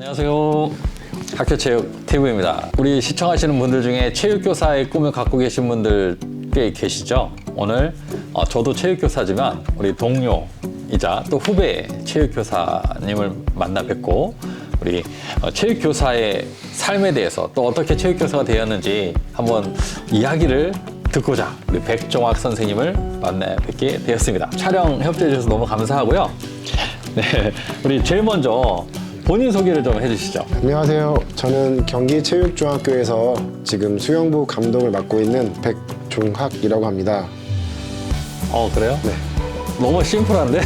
안녕하세요. 학교체육TV입니다. 우리 시청하시는 분들 중에 체육교사의 꿈을 갖고 계신 분들 꽤 계시죠? 오늘 저도 체육교사지만 우리 동료이자 또 후배 체육교사님을 만나 뵙고 우리 체육교사의 삶에 대해서 또 어떻게 체육교사가 되었는지 한번 이야기를 듣고자 우리 백종학 선생님을 만나 뵙게 되었습니다. 촬영 협조해 주셔서 너무 감사하고요. 네, 우리 제일 먼저 본인 소개를 좀 해주시죠. 안녕하세요. 저는 경기체육중학교에서 지금 수영부 감독을 맡고 있는 백종학이라고 합니다. 그래요? 네. 너무 심플한데?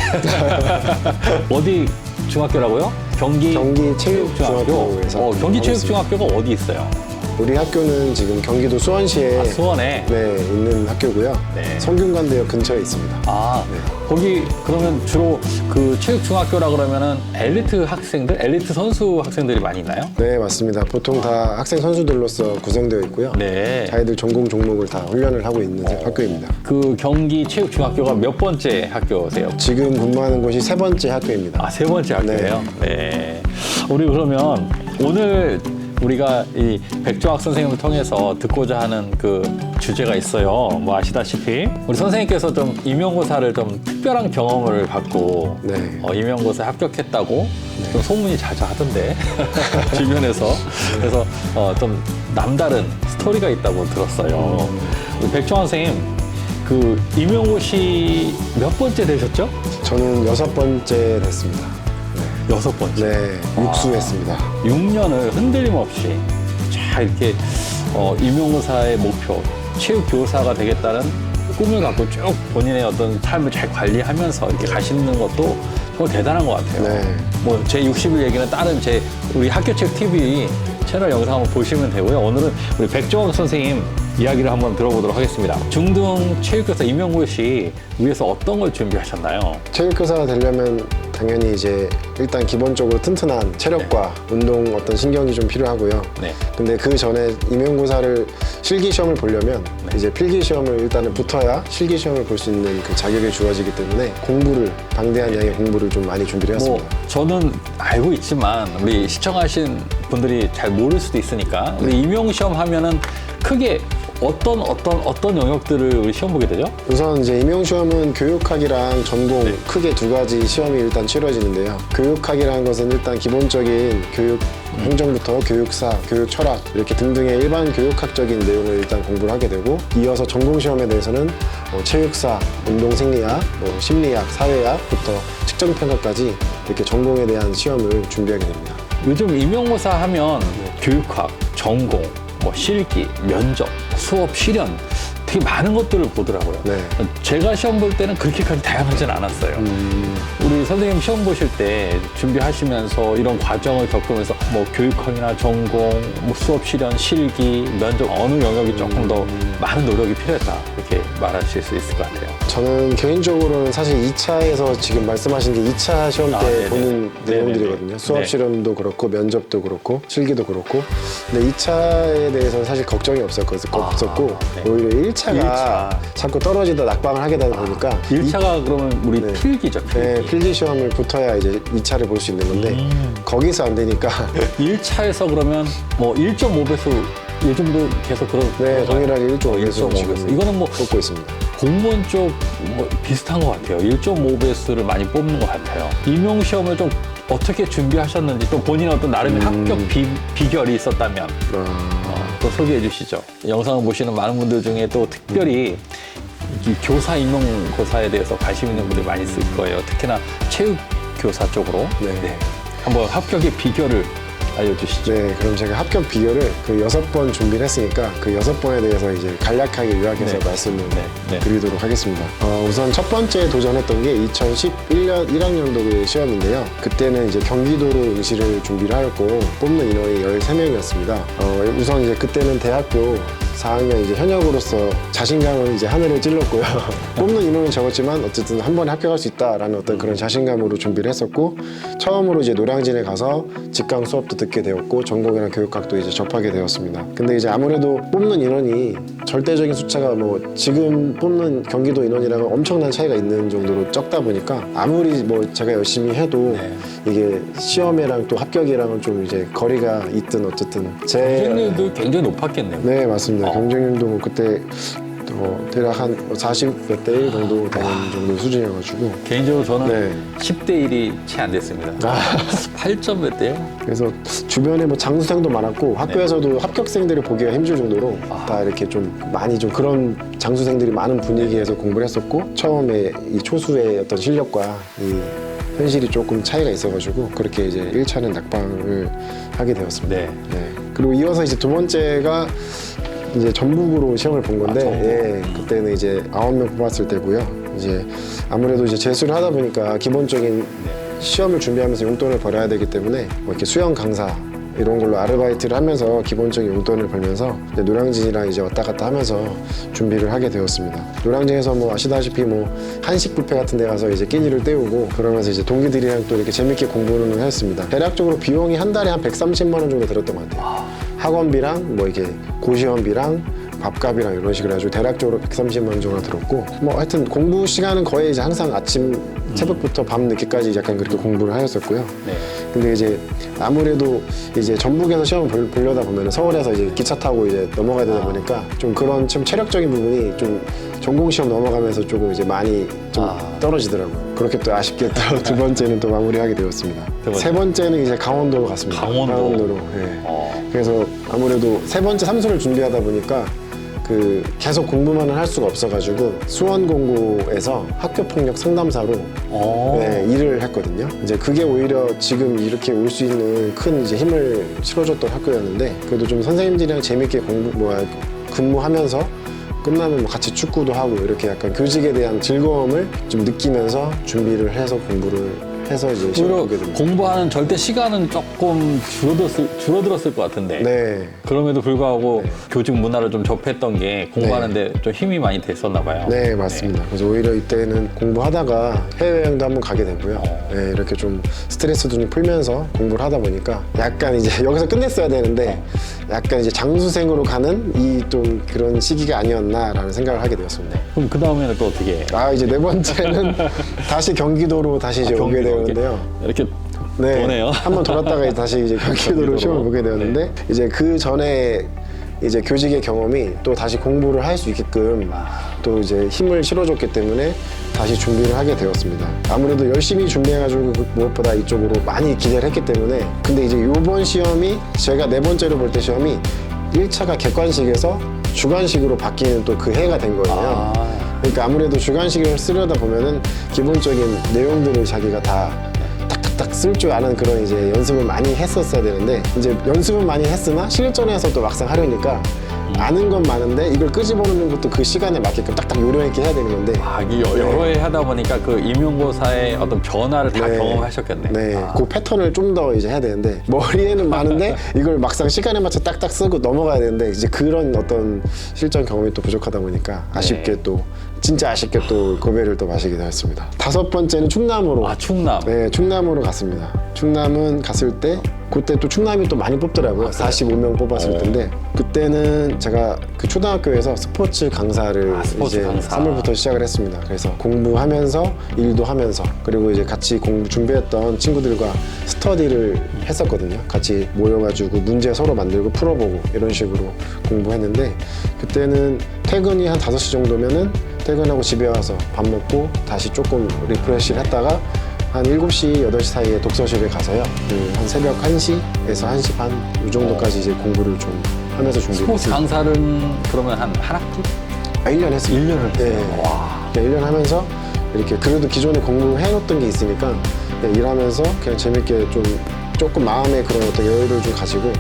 어디 중학교라고요? 경기체육중학교에서 경기체육중학교가 어디 있어요? 우리 학교는 지금 경기도 수원시에 수원에? 네, 있는 학교고요. 네. 성균관대역 근처에 있습니다. 네. 거기 그러면 주로 그 체육중학교라 그러면은 엘리트 선수 학생들이 많이 있나요? 네, 맞습니다. 보통 다 학생 선수들로서 구성되어 있고요. 네. 자기들 전공 종목을 다 훈련을 하고 있는 학교입니다. 그 경기체육중학교가 몇 번째 학교세요? 지금 근무하는 곳이 3번째 학교입니다. 세 번째 학교예요? 네. 우리 그러면 오늘 우리가 이 백종학 선생님을 통해서 듣고자 하는 그 주제가 있어요. 뭐 아시다시피 우리 선생님께서 좀 임용고사를 좀 특별한 경험을 받고 네. 임용고사에 합격했다고 좀 소문이 자주 하던데 주변에서 그래서 좀 남다른 스토리가 있다고 들었어요. 우리 백종학 선생님 그 임용고시 몇 번째 되셨죠? 저는 6번째 됐습니다. 6번째. 네, 육수했습니다. 6년을 흔들림 없이 잘 이렇게 임용고사의 목표, 체육교사가 되겠다는 꿈을 갖고 쭉 본인의 어떤 삶을 잘 관리하면서 이렇게 가시는 것도 정말 대단한 것 같아요. 네. 뭐 제 60일 얘기는 다른 우리 학교체육TV 채널 영상 한번 보시면 되고요. 오늘은 우리 백종학 선생님 이야기를 한번 들어보도록 하겠습니다. 중등 체육교사 임용고시 위해서 어떤 걸 준비하셨나요? 체육교사가 되려면 당연히 이제 일단 기본적으로 튼튼한 체력과 운동 어떤 신경이 좀 필요하고요. 네. 근데 그 전에 임용고사를 실기시험을 보려면 이제 필기시험을 일단은 붙어야 실기시험을 볼 수 있는 그 자격이 주어지기 때문에 방대한 양의 공부를 좀 많이 준비를 했습니다. 저는 알고 있지만 우리 시청하신 분들이 잘 모를 수도 있으니까 우리 임용시험 하면은 크게 어떤 영역들을 우리 시험 보게 되죠? 우선 이제 임용시험은 교육학이랑 전공 크게 두 가지 시험이 일단 치러지는데요. 교육학이라는 것은 일단 기본적인 교육 행정부터 교육사, 교육 철학 이렇게 등등의 일반 교육학적인 내용을 일단 공부를 하게 되고 이어서 전공 시험에 대해서는 체육사, 운동생리학, 심리학, 사회학부터 측정평가까지 이렇게 전공에 대한 시험을 준비하게 됩니다. 요즘 임용고사 하면 교육학, 전공, 실기, 면접, 수업, 실연 되게 많은 것들을 보더라고요. 네. 제가 시험 볼 때는 그렇게까지 다양하진 않았어요. 우리 선생님 시험 보실 때 준비하시면서 이런 과정을 겪으면서 교육학이나 전공, 수업, 실연, 실기, 면접 어느 영역이 조금 더 많은 노력이 필요했다 이렇게 말하실 수 있을 것 같아요. 저는 개인적으로는 사실 2차에서 지금 말씀하신 게 2차 시험 때 보는 내용들이거든요. 수업 실험도 그렇고 면접도 그렇고 실기도 그렇고 근데 2차에 대해서는 사실 걱정이 없었고 오히려 1차가 자꾸 떨어지다 낙방을 하게 되다 보니까 1차가 그러면 우리 필기죠. 네, 필기 시험을 붙어야 이제 2차를 볼 수 있는 건데 거기서 안 되니까 1차에서 그러면 1.5배수 요즘도 계속 네, 동일하게 1.5배수 이거는 뽑고 있습니다. 공무원 쪽 비슷한 것 같아요. 1.5배수를 많이 뽑는 것 같아요. 임용시험을 좀 어떻게 준비하셨는지 또 본인의 어떤 나름의 합격 비결이 있었다면 또 소개해 주시죠. 영상을 보시는 많은 분들 중에 또 특별히 이 교사 임용고사에 대해서 관심 있는 분들이 많이 있을 거예요. 특히나 체육교사 쪽으로. 네. 한번 합격의 비결을 알려주시죠. 네, 그럼 제가 합격 비결을 그 6번 준비를 했으니까 그 6번에 대해서 이제 간략하게 요약해서 말씀을 드리도록 하겠습니다. 우선 첫 번째 도전했던 게 2011년 1학년도 시험인데요. 그때는 이제 경기도로 응시를 준비를 하였고 뽑는 인원이 13명이었습니다. 우선 이제 그때는 대학교 4학년 이제 현역으로서 자신감은 이제 하늘을 찔렀고요. 뽑는 인원은 적었지만 어쨌든 한 번에 합격할 수 있다라는 어떤 그런 자신감으로 준비를 했었고, 처음으로 이제 노량진에 가서 직강 수업도 듣게 되었고 전공이랑 교육학도 이제 접하게 되었습니다. 근데 이제 아무래도 뽑는 인원이 절대적인 숫자가 뭐 지금 뽑는 경기도 인원이랑은 엄청난 차이가 있는 정도로 적다 보니까 아무리 뭐 제가 열심히 해도 이게 시험이랑 또 합격이랑은 좀 이제 거리가 있든 어쨌든 경쟁률도 굉장히 높았겠네요. 네, 맞습니다. 경쟁률도 뭐 그때 대략 한 40몇 대 1 정도 되는 정도 수준이어가지고 개인적으로 저는 네. 10대 1이 채 안 됐습니다. 8점 몇 대요? 그래서 주변에 뭐 장수생도 많았고 학교에서도 합격생들을 보기가 힘들 정도로 다 이렇게 좀 많이 좀 그런 장수생들이 많은 분위기에서 공부를 했었고, 처음에 이 초수의 어떤 실력과 이 현실이 조금 차이가 있어가지고 그렇게 이제 1차는 낙방을 하게 되었습니다. 네. 그리고 이어서 이제 두 번째가 이제 전북으로 시험을 본 건데, 그때는 이제 9명 뽑았을 때고요. 이제 아무래도 이제 재수를 하다 보니까 기본적인 시험을 준비하면서 용돈을 벌어야 되기 때문에 뭐 이렇게 수영 강사 이런 걸로 아르바이트를 하면서 기본적인 용돈을 벌면서 이제 노량진이랑 이제 왔다 갔다 하면서 준비를 하게 되었습니다. 노량진에서 뭐 아시다시피 뭐 한식 뷔페 같은 데 가서 이제 끼니를 때우고 그러면서 이제 동기들이랑 또 이렇게 재밌게 공부를 했습니다. 대략적으로 비용이 한 달에 한 130만 원 정도 들었던 것 같아요. 학원비랑 뭐 이게 고시원비랑 밥값이랑 이런 식으로 해가지고 대략적으로 130만 원 정도 들었고, 뭐 하여튼 공부 시간은 거의 이제 항상 아침 새벽부터 밤 늦게까지 약간 그렇게 공부를 하였었고요. 네. 근데 이제 아무래도 이제 전북에서 시험을 보려다 보면 서울에서 이제 기차 타고 이제 넘어가야 되다 보니까 좀 그런 좀 체력적인 부분이 좀 전공 시험 넘어가면서 조금 이제 많이 좀 떨어지더라고요. 그렇게 또 아쉽게 또 두 번째는 또 마무리하게 되었습니다. 세 번째는 이제 강원도로 갔습니다. 강원도로. 그래서 아무래도 세 번째 삼수를 준비하다 보니까 그 계속 공부만은 할 수가 없어가지고 수원공고에서 학교폭력 상담사로 일을 했거든요. 이제 그게 오히려 지금 이렇게 올 수 있는 큰 이제 힘을 실어줬던 학교였는데, 그래도 좀 선생님들이랑 재밌게 근무하면서 끝나면 뭐 같이 축구도 하고 이렇게 약간 교직에 대한 즐거움을 좀 느끼면서 준비를 해서 공부를 해서 이제 시험을 보게 됩니다. 공부하는 절대 시간은 조금 줄어들었을 것 같은데. 네. 그럼에도 불구하고 교직 문화를 좀 접했던 게 공부하는데 좀 힘이 많이 됐었나 봐요. 네, 맞습니다. 그래서 오히려 이때는 공부하다가 해외여행도 한번 가게 되고요. 네, 이렇게 좀 스트레스도 좀 풀면서 공부를 하다 보니까 약간 이제 여기서 끝냈어야 되는데 약간 이제 장수생으로 가는 이 좀 그런 시기가 아니었나라는 생각을 하게 되었습니다. 그럼 그 다음에는 또 어떻게? 이제 네 번째는 다시 경기도로 다시 이제 오게 되었는데요. 이렇게 도네요. 한번 돌았다가 다시 이제 경기도로 시험을 보게 되었는데, 이제 그 전에 이제 교직의 경험이 또 다시 공부를 할 수 있게끔 또 이제 힘을 실어줬기 때문에 다시 준비를 하게 되었습니다. 아무래도 열심히 준비해가지고 무엇보다 이쪽으로 많이 기대를 했기 때문에, 근데 이제 이번 시험이 제가 네 번째로 볼 때 시험이 1차가 객관식에서 주관식으로 바뀌는 또 그 해가 된 거예요. 그러니까 아무래도 주관식을 쓰려다 보면은 기본적인 내용들을 자기가 다 딱 쓸 줄 아는 그런 이제 연습을 많이 했었어야 되는데, 이제 연습은 많이 했으나 실전에서 또 막상 하려니까 아는 건 많은데 이걸 끄집어내는 것도 그 시간에 맞게끔 딱딱 요령 있게 해야 되는 건데, 이게 여러 해 하다 보니까 그 임용고사의 어떤 변화를 다 경험하셨겠네. 네, 그 패턴을 좀 더 이제 해야 되는데 머리에는 많은데 이걸 막상 시간에 맞춰 딱딱 쓰고 넘어가야 되는데, 이제 그런 어떤 실전 경험이 또 부족하다 보니까 아쉽게 또 진짜 아쉽게 또 고배를 또 마시게 되었습니다. 다섯 번째는 충남으로. 충남. 네, 충남으로 갔습니다. 충남은 갔을 때 그때 또 충남이 또 많이 뽑더라고요. 45명 뽑았을 텐데, 그때는 제가 그 초등학교에서 스포츠 강사를 스포츠 이제 강사. 3월부터 시작을 했습니다. 그래서 공부하면서 일도 하면서, 그리고 이제 같이 공부 준비했던 친구들과 스터디를 했었거든요. 같이 모여가지고 문제 서로 만들고 풀어보고 이런 식으로 공부했는데, 그때는 퇴근이 한 5시 정도면은 퇴근하고 집에 와서 밥 먹고 다시 조금 리프레시를 했다가 한 7시, 8시 사이에 독서실에 가서요. 한 새벽 1시에서 1시 반 이 정도까지 이제 공부를 좀 하면서 준비를 스포츠 했습니다. 강사는 그러면 한 학기? 1년 했습니다. 1년을 네. 와. 1년 하면서 이렇게 그래도 기존에 공부해놓던 게 있으니까 그냥 일하면서 그냥 재밌게 좀 조금 마음의 그런 어떤 여유를 좀 가지고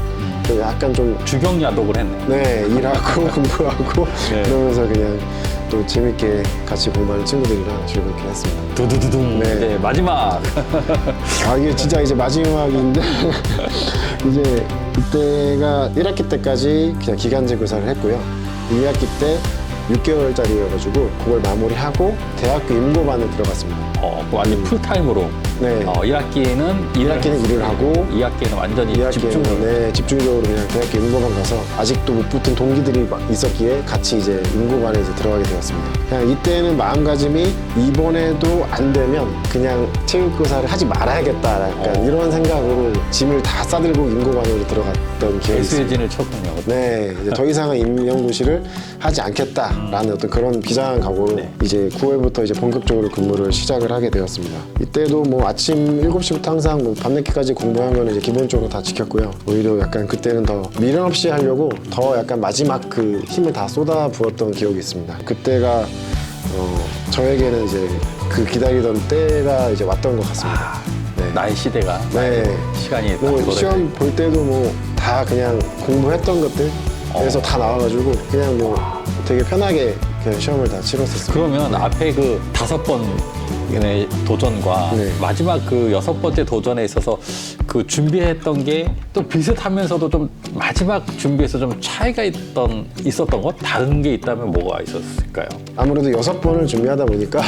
좀 약간 좀 주경야독을 했네. 일하고 공부하고 그러면서 그냥 또 재밌게 같이 공부하는 친구들이랑 즐겁게 했습니다. 두두두둥. 네. 이제 마지막. 이게 진짜 이제 마지막인데 이제 그때가 1학기 때까지 그냥 기간제 교사를 했고요. 2학기 때 6개월짜리여가지고 그걸 마무리하고 대학교 임고반에 들어갔습니다. 그 완전 풀타임으로. 네. 1학기는 1학기는 일을 하고 2학기는 완전히 2학기에는 집중으로. 네, 집중적으로 그냥 대학교 임고반 가서 아직도 못 붙은 동기들이 막 있었기에 같이 이제 임고반에 이제 들어가게 되었습니다. 그냥 이때는 마음가짐이 이번에도 안 되면 그냥 체육교사를 하지 말아야겠다 약간 이런 생각으로 짐을 다 싸들고 임고반으로 들어갔던 기억이 있습니다. 배수의 진을 쳤군요. 네, 이제 더 이상은 임용고시를 하지 않겠다라는 어떤 그런 비장한 각오로 네. 이제 9월부터 이제 본격적으로 근무를 시작을 하게 되었습니다. 이때도 뭐 아침 7시부터 항상 뭐 밤늦게까지 공부한 거는 이제 기본적으로 다 지켰고요. 오히려 약간 그때는 더 미련 없이 하려고 더 약간 마지막 그 힘을 다 쏟아 부었던 기억이 있습니다. 그때가 저에게는 이제 그 기다리던 때가 이제 왔던 것 같습니다. 네. 나의 시대가 네. 시간이 딱 뭐 도래돼. 시험 볼 때도 뭐 다 그냥 공부했던 것들 그래서 다 나와가지고 그냥 뭐 되게 편하게 그냥 시험을 다 치렀었습니다. 그러면 앞에 그 5번의 도전과 네. 마지막 그 6번째 도전에 있어서 그 준비했던 게 또 비슷하면서도 좀 마지막 준비에서 좀 차이가 있었던 것? 다른 게 있다면 뭐가 있었을까요? 아무래도 6번을 준비하다 보니까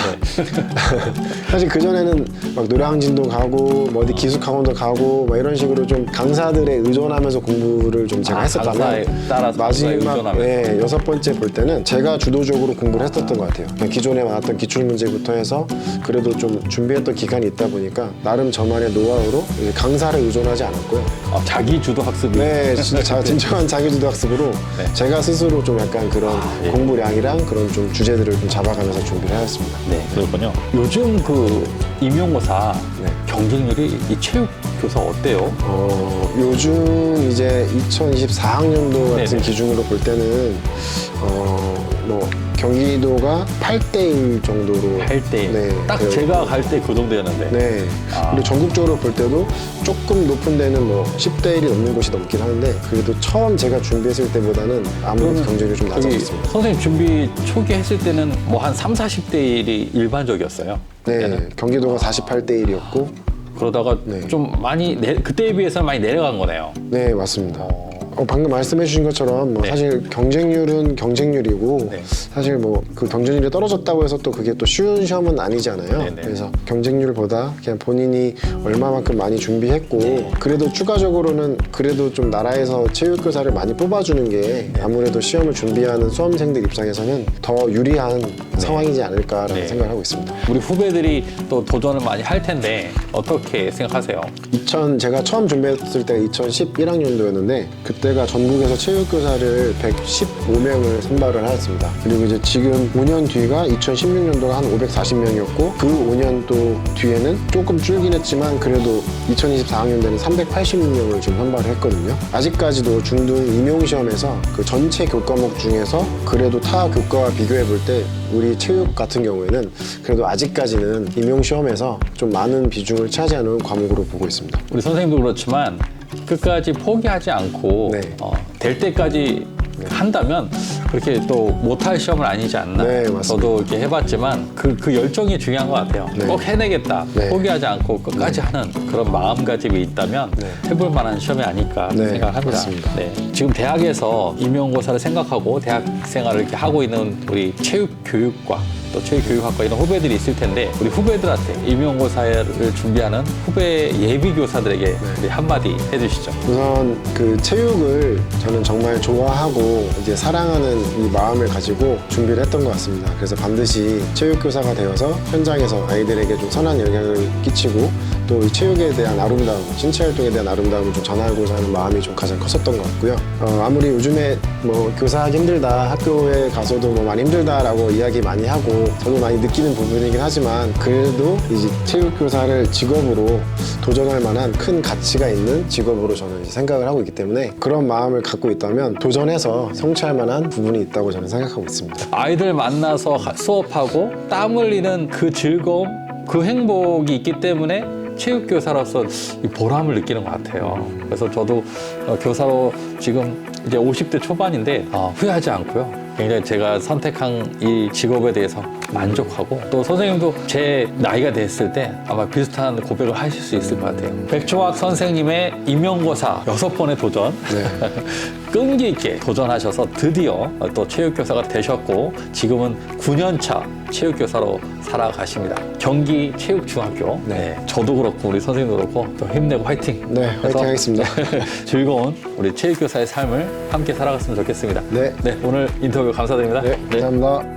사실 그전에는 막 노량진도 가고 뭐 어디 기숙학원도 가고 막 이런 식으로 좀 강사들에 의존하면서 공부를 좀 제가 했었다면 강사에 따라서 강사에 마지막 의존하면서. 6번째 볼 때는 제가 주도적으로 공부를 했었던 것 같아요. 그냥 기존에 나왔던 기출문제부터 해서 그래도 좀 준비했던 기간이 있다 보니까 나름 저만의 노하우로 이제 강사를 의존하지 않았고요. 자기 주도 학습이. 네, 진짜 진정한 자기주도 학습으로 네. 제가 스스로 좀 약간 그런 예. 공부량이랑 그런 좀 주제들을 좀 잡아가면서 준비를 하였습니다. 네, 그렇군요. 요즘 그 임용고사 네. 경쟁률이 이 체육 교사 어때요? 요즘 이제 2024학년도 같은 네네. 기준으로 볼 때는 뭐 경기도가 8대1 정도로 8대1. 네, 딱 그- 제가 갈 때 그 정도였는데. 네. 그리고 전국적으로 볼 때도 조금 높은 데는 뭐 10대1이 넘는 곳이 넘긴 하는데 그래도 처음 제가 준비했을 때보다는 아무래도 경쟁률이 좀 저기 낮아졌습니다. 선생님 준비 초기 했을 때는 뭐 한 3, 40대 1이 일반적이었어요. 네, 그때는. 경기도가 48대1이었고 그러다가 네. 좀 많이 그때에 비해서는 많이 내려간 거네요. 네, 맞습니다. 방금 말씀해 주신 것처럼 뭐 네. 사실 경쟁률은 경쟁률이고 네. 사실 뭐 그 경쟁률이 떨어졌다고 해서 또 그게 또 쉬운 시험은 아니잖아요. 네네. 그래서 경쟁률보다 그냥 본인이 얼마만큼 많이 준비했고 네. 그래도 추가적으로는 그래도 좀 나라에서 체육교사를 많이 뽑아주는 게 아무래도 시험을 준비하는 수험생들 입장에서는 더 유리한 상황이지 않을까라는 네. 생각을 하고 있습니다. 우리 후배들이 또 도전을 많이 할 텐데 어떻게 생각하세요? 제가 처음 준비했을 때가 2011학년도였는데 그때가 전국에서 체육교사를 115명을 선발을 하였습니다. 그리고 이제 지금 5년 뒤가 2016년도가 한 540명이었고 그 5년 또 뒤에는 조금 줄긴 했지만 그래도 2024학년도에는 386명을 지금 선발을 했거든요. 아직까지도 중등 임용시험에서 그 전체 교과목 중에서 그래도 타 교과와 비교해 볼 때 우리 체육 같은 경우에는 그래도 아직까지는 임용시험에서 좀 많은 비중을 차지하는 과목으로 보고 있습니다. 우리 선생님도 그렇지만 끝까지 포기하지 않고 네. 될 때까지 한다면 그렇게 또 못할 시험은 아니지 않나. 네, 맞습니다. 저도 이렇게 해봤지만 그 열정이 중요한 것 같아요. 네. 꼭 해내겠다. 네. 포기하지 않고 끝까지 하는 그런 마음가짐이 있다면 네. 해볼 만한 시험이 아닐까 네, 생각합니다. 맞습니다. 네. 지금 대학에서 임용고사를 생각하고 대학 생활을 이렇게 하고 있는 우리 체육교육과 또 체육교육학과 이런 후배들이 있을 텐데 우리 후배들한테 임용고사를 준비하는 후배 예비교사들에게 우리 한마디 해주시죠. 우선 그 체육을 저는 정말 좋아하고 이제 사랑하는 이 마음을 가지고 준비를 했던 것 같습니다. 그래서 반드시 체육교사가 되어서 현장에서 아이들에게 좀 선한 영향을 끼치고 또 이 체육에 대한 아름다움, 신체 활동에 대한 아름다움을 좀 전하고자 하는 마음이 좀 가장 컸었던 것 같고요. 아무리 요즘에 뭐 교사하기 힘들다, 학교에 가서도 뭐 많이 힘들다라고 이야기 많이 하고 저도 많이 느끼는 부분이긴 하지만 그래도 이제 체육교사를 직업으로 도전할 만한 큰 가치가 있는 직업으로 저는 이제 생각을 하고 있기 때문에 그런 마음을 갖고 있다면 도전해서 성취할 만한 부분이 있다고 저는 생각하고 있습니다. 아이들 만나서 수업하고 땀 흘리는 그 즐거움, 그 행복이 있기 때문에 체육교사로서 이 보람을 느끼는 것 같아요. 그래서 저도 교사로 지금 이제 50대 초반인데 후회하지 않고요. 굉장히 제가 선택한 이 직업에 대해서 만족하고 또 선생님도 제 나이가 됐을 때 아마 비슷한 고백을 하실 수 있을 것 같아요. 백초학 선생님의 임용고사 6번의 도전 네. 끈기 있게 도전하셔서 드디어 또 체육교사가 되셨고 지금은 9년차 체육교사로 살아가십니다. 경기 체육중학교. 네. 저도 그렇고 우리 선생님도 그렇고 또 힘내고 화이팅. 네, 화이팅 하겠습니다. 즐거운 우리 체육교사의 삶을 함께 살아갔으면 좋겠습니다. 네. 오늘 인터뷰 감사드립니다. 네, 감사합니다.